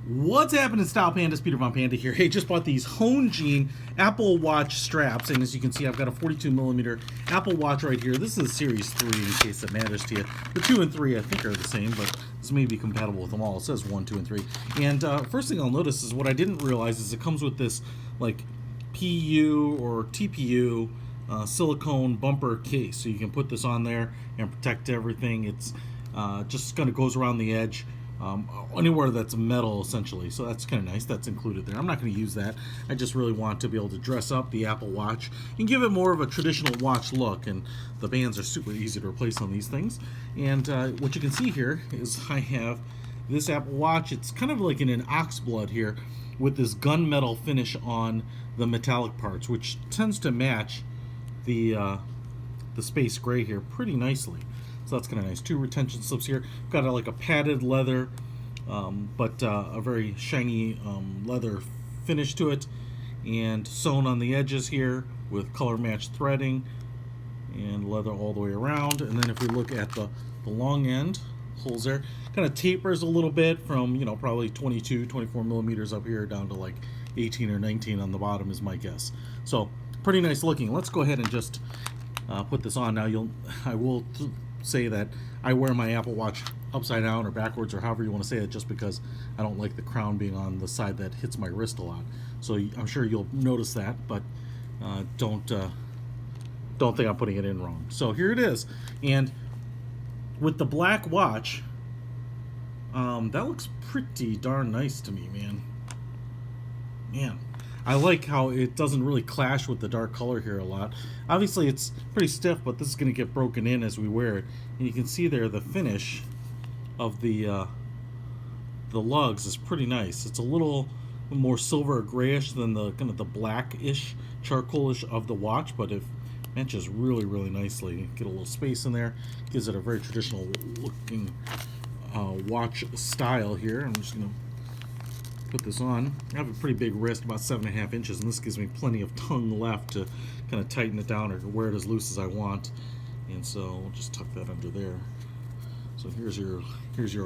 What's happening, Style Pandas? Peter Von Panda here. Hey, just bought these Honejeen Apple Watch straps, and as you can see, I've got a 42mm Apple Watch right here. This is Series 3, in case it matters to you. The 2 and 3, I think, are the same, but this may be compatible with them all. It says 1, 2, and 3. And first thing I'll notice is what I didn't realize is it comes with this, like, PU or TPU silicone bumper case. So you can put this on there and protect everything. It's just kind of goes around the edge. Anywhere that's metal, essentially. So that's kind of nice. That's included there. I'm not going to use that. I just really want to be able to dress up the Apple Watch and give it more of a traditional watch look. And the bands are super easy to replace on these things. And what you can see here is I have this Apple Watch. It's kind of like in an oxblood here with this gunmetal finish on the metallic parts, which tends to match the space gray here pretty nicely. So that's kind of nice. 2 retention slips here. Got like a padded leather, but a very shiny leather finish to it, and sewn on the edges here with color matched threading, and leather all the way around. And then if we look at the long end holes there, kind of tapers a little bit from, you know, probably 22, 24 millimeters up here down to like 18 or 19 on the bottom is my guess. So pretty nice looking. Let's go ahead and just put this on now. I will say that I wear my Apple Watch upside down or backwards or however you want to say it, just because I don't like the crown being on the side that hits my wrist a lot. So I'm sure you'll notice that, but don't think I'm putting it in wrong. So here it is, and with the black watch, that looks pretty darn nice to me, man. I like how it doesn't really clash with the dark color here a lot. Obviously it's pretty stiff, but this is going to get broken in as we wear it. And you can see there the finish of the lugs is pretty nice. It's a little more silver or grayish than the kind of the blackish, charcoalish of the watch, but it matches really, really nicely. Get a little space in there. Gives it a very traditional looking watch style here. I'm just going to put this on. I have a pretty big wrist, about 7.5 inches, and this gives me plenty of tongue left to kind of tighten it down or wear it as loose as I want. And so we'll just tuck that under there. So here's your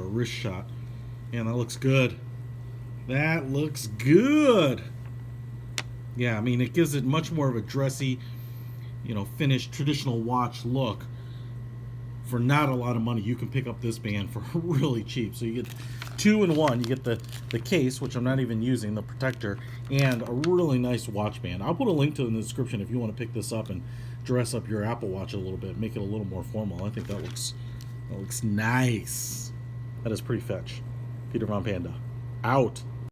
wrist shot, and that looks good. That looks good. Yeah, I mean, it gives it much more of a dressy, you know, finished traditional watch look. For not a lot of money, you can pick up this band for really cheap. So you get 2 in 1. You get the case, which I'm not even using, the protector, and a really nice watch band. I'll put a link to it in the description if you want to pick this up and dress up your Apple Watch a little bit, make it a little more formal. I think that looks nice. That is pretty fetch. Peter Von Panda, out.